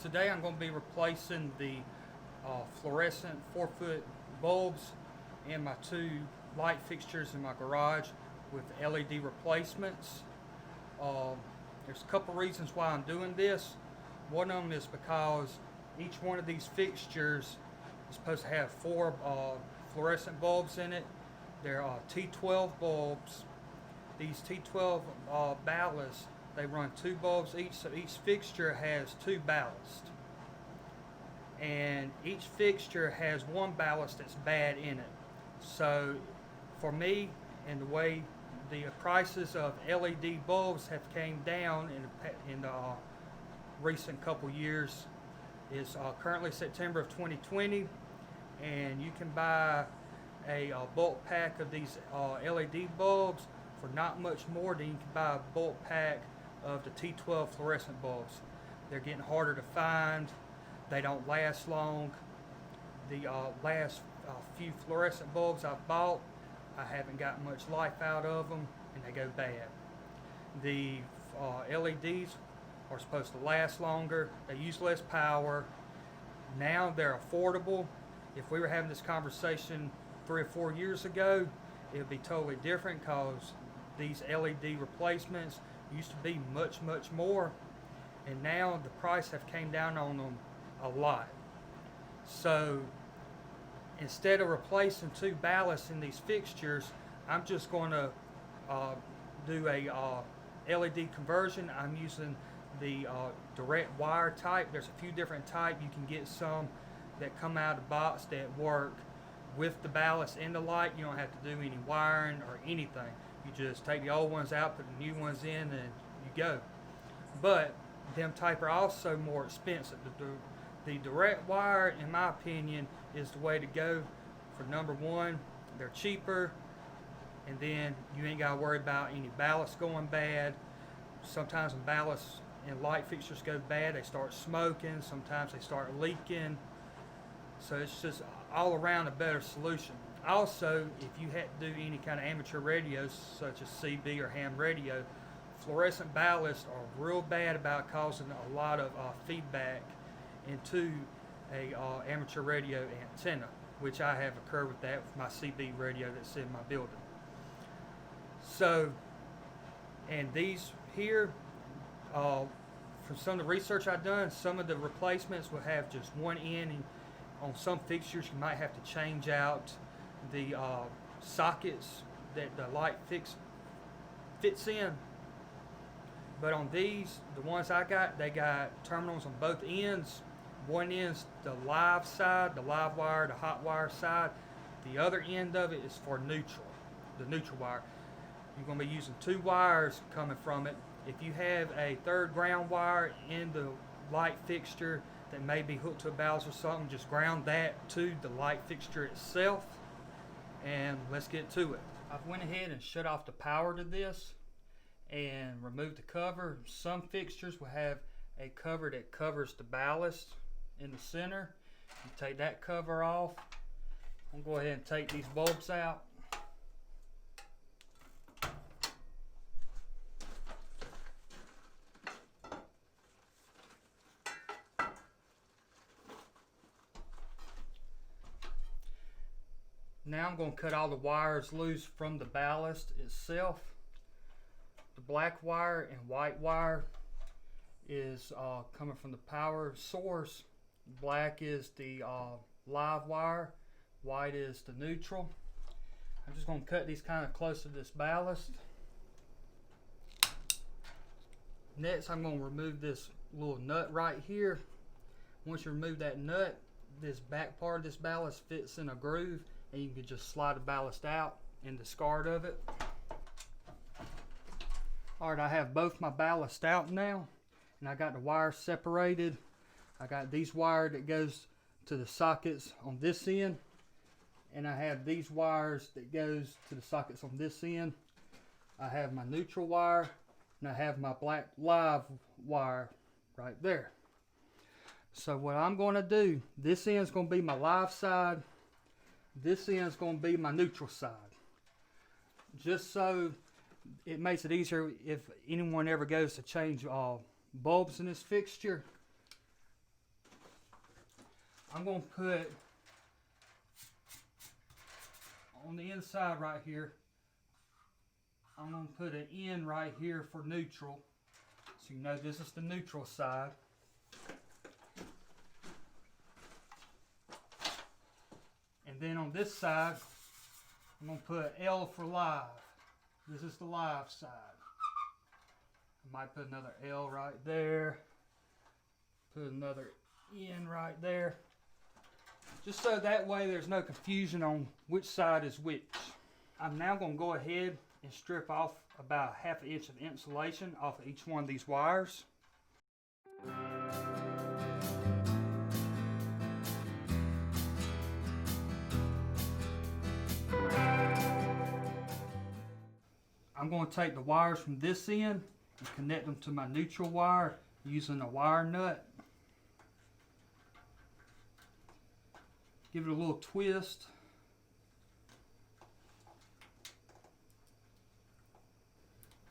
Today I'm going to be replacing the fluorescent 4-foot bulbs in my two light fixtures in my garage with LED replacements. There's a couple reasons why I'm doing this. One of them is because each one of these fixtures is supposed to have four fluorescent bulbs in it. They're T12 bulbs. These T12 ballasts, they run two bulbs each, so each fixture has two ballasts. And each fixture has one ballast that's bad in it. So for me, and the way the prices of LED bulbs have came down in the recent couple years, is currently September of 2020, and you can buy a bulk pack of these LED bulbs for not much more than you can buy a bulk pack of the T12 fluorescent bulbs. They're getting harder to find. They don't last long. The last few fluorescent bulbs I've bought, I haven't got much life out of them, and they go bad. The LEDs are supposed to last longer. They use less power. Now they're affordable. If we were having this conversation 3 or 4 years ago, it would be totally different, because these LED replacements used to be much more, and now the price have came down on them a lot. So instead of replacing two ballasts in these fixtures, I'm just going to do a LED conversion. I'm using the direct wire type. There's a few different types. You can get some that come out of the box that work with the ballast in the light. You don't have to do any wiring or anything. You just take the old ones out, put the new ones in, and you go. But them type are also more expensive. The direct wire, in my opinion, is the way to go. For number one, they're cheaper, and then you ain't got to worry about any ballast going bad. Sometimes when ballasts in light fixtures go bad, they start smoking. Sometimes they start leaking. So it's just all around a better solution. Also, if you had to do any kind of amateur radios, such as CB or ham radio, fluorescent ballasts are real bad about causing a lot of feedback into a amateur radio antenna, which I have occurred with that with my CB radio that's in my building. So, and these here, from some of the research I've done, some of the replacements will have just one end, and on some fixtures you might have to change out the sockets that the light fits in. But on these, the ones I got, they got terminals on both ends. One end's the live side, the live wire, the hot wire side. The other end of it is for neutral, the neutral wire. You're going to be using two wires coming from it. If you have a third ground wire in the light fixture that may be hooked to a ballast or something, just ground that to the light fixture itself, and let's get to it. I've went ahead and shut off the power to this and removed the cover. Some fixtures will have a cover that covers the ballast in the center. You take that cover off. I'm going to go ahead and take these bulbs out. Now I'm going to cut all the wires loose from the ballast itself. The black wire and white wire is coming from the power source. Black is the live wire, white is the neutral. I'm just going to cut these kind of close to this ballast. Next, I'm going to remove this little nut right here. Once you remove that nut, this back part of this ballast fits in a groove, and you can just slide the ballast out and discard of it. Alright, I have both my ballast out now, and I got the wires separated. I got these wires that goes to the sockets on this end, and I have these wires that goes to the sockets on this end. I have my neutral wire, and I have my black live wire right there. So what I'm going to do, this end is going to be my live side, this end is going to be my neutral side. Just so it makes it easier if anyone ever goes to change bulbs in this fixture. I'm going to put on the inside right here, I'm going to put an N right here for neutral. So you know this is the neutral side. And then on this side, I'm going to put L for live. This is the live side. I might put another L right there. Put another N right there. Just so that way there's no confusion on which side is which. I'm now going to go ahead and strip off about 1/2 inch of insulation off of each one of these wires. I'm going to take the wires from this end and connect them to my neutral wire using a wire nut. Give it a little twist.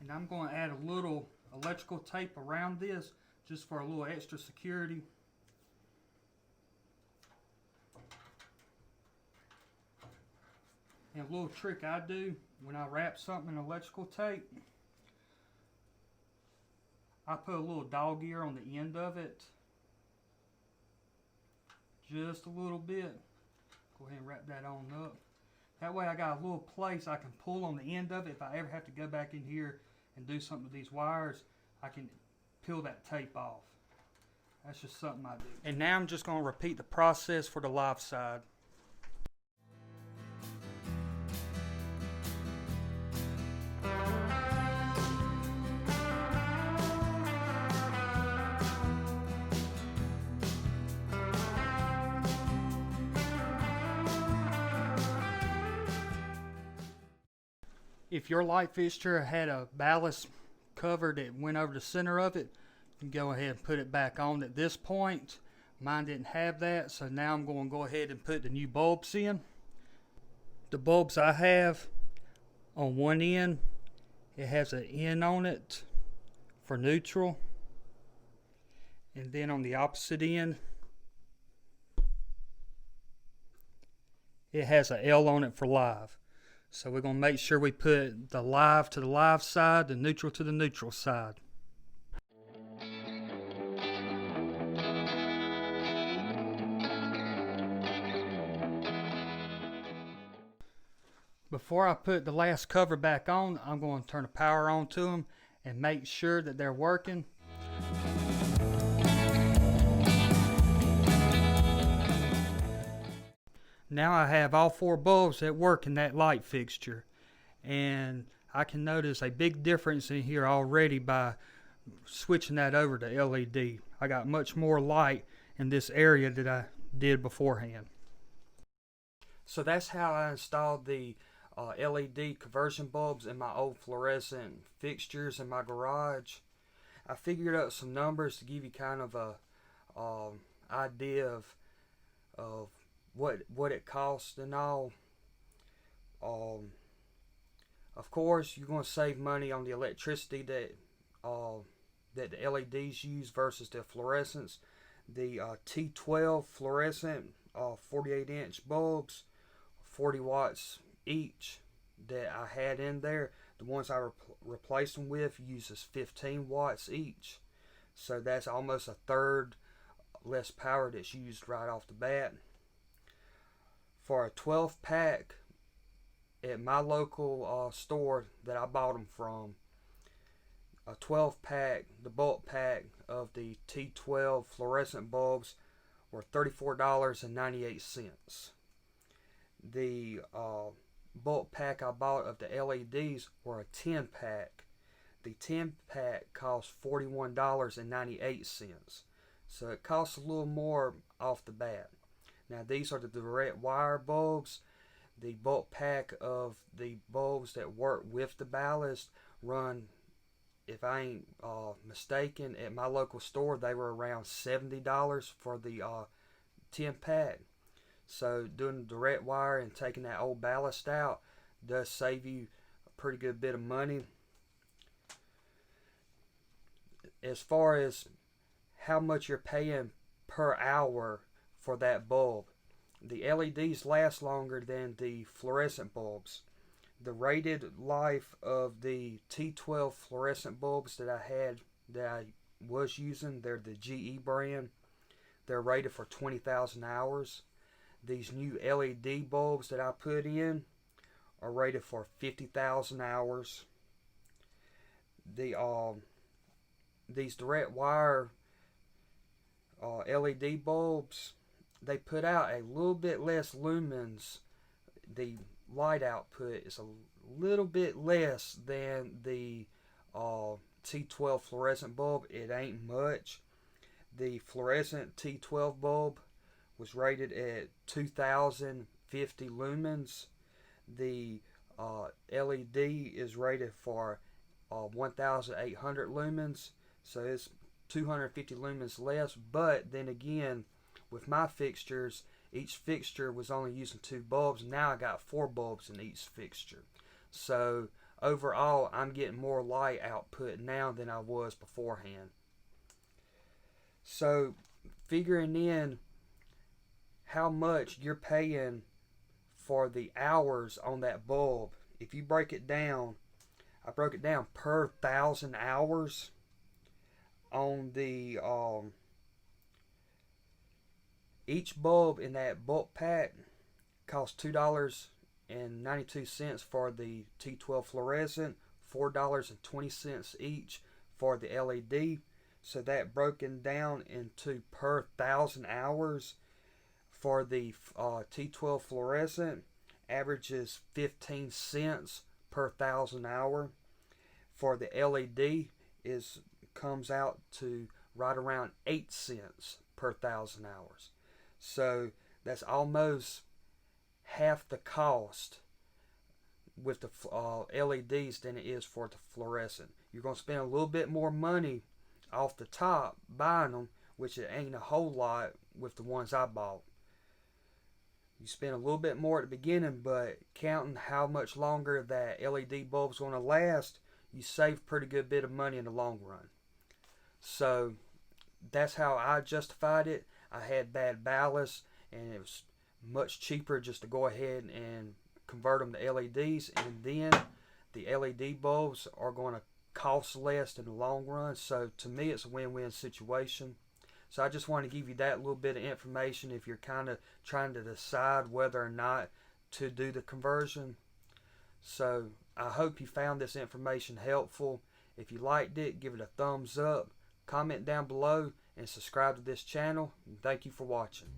And I'm going to add a little electrical tape around this just for a little extra security. And a little trick I do when I wrap something in electrical tape, I put a little dog ear on the end of it. Just a little bit. Go ahead and wrap that on up. That way I got a little place I can pull on the end of it. If I ever have to go back in here and do something with these wires, I can peel that tape off. That's just something I do. And now I'm just going to repeat the process for the live side. If your light fixture had a ballast cover that went over the center of it, you can go ahead and put it back on at this point. Mine didn't have that, so now I'm going to go ahead and put the new bulbs in. The bulbs I have, on one end, it has an N on it for neutral. And then on the opposite end, it has an L on it for live. So we're going to make sure we put the live to the live side, the neutral to the neutral side. Before I put the last cover back on, I'm going to turn the power on to them and make sure that they're working. Now I have all 4 bulbs that work in that light fixture, and I can notice a big difference in here already by switching that over to LED. I got much more light in this area than I did beforehand. So that's how I installed the LED conversion bulbs in my old fluorescent fixtures in my garage. I figured out some numbers to give you kind of a idea of what it costs and all. Of course, you're going to save money on the electricity that the LEDs use versus the fluorescents. The T12 fluorescent 48-inch bulbs, 40 watts each, that I had in there. The ones I replaced them with uses 15 watts each. So that's almost a third less power that's used right off the bat. For a 12 pack at my local store that I bought them from, a 12 pack, the bulk pack of the T12 fluorescent bulbs were $34.98. The bulk pack I bought of the LEDs were a 10 pack. The 10 pack cost $41.98. So it costs a little more off the bat. Now these are the direct wire bulbs. The bulk pack of the bulbs that work with the ballast run, if I ain't mistaken, at my local store they were around $70 for the 10 pack. So doing the direct wire and taking that old ballast out does save you a pretty good bit of money. As far as how much you're paying per hour for that bulb. The LEDs last longer than the fluorescent bulbs. The rated life of the T12 fluorescent bulbs that I was using, they're the GE brand. They're rated for 20,000 hours. These new LED bulbs that I put in are rated for 50,000 hours. These direct wire LED bulbs, they put out a little bit less lumens. The light output is a little bit less than the T12 fluorescent bulb. It ain't much. The fluorescent T12 bulb was rated at 2050 lumens. The LED is rated for 1800 lumens, so it's 250 lumens less. But then again, with my fixtures, each fixture was only using 2 bulbs. Now I got 4 bulbs in each fixture. So overall, I'm getting more light output now than I was beforehand. So figuring in how much you're paying for the hours on that bulb, if you break it down, I broke it down per 1,000 hours on the each bulb in that bulk pack costs $2.92 for the T12 fluorescent, $4.20 each for the LED. So that broken down into per 1,000 hours for the T12 fluorescent averages 15 cents per 1,000 hour. For the LED comes out to right around 8 cents per 1,000 hours. So that's almost half the cost with the LEDs than it is for the fluorescent. You're going to spend a little bit more money off the top buying them, which it ain't a whole lot with the ones I bought. You spend a little bit more at the beginning, but counting how much longer that LED bulb's going to last, you save pretty good bit of money in the long run. So that's how I justified it. I had bad ballast, and it was much cheaper just to go ahead and convert them to LEDs, and then the LED bulbs are going to cost less in the long run. So to me, it's a win-win situation. So I just want to give you that little bit of information if you're kind of trying to decide whether or not to do the conversion. So I hope you found this information helpful. If you liked it, give it a thumbs up, comment down below, and subscribe to this channel. And thank you for watching.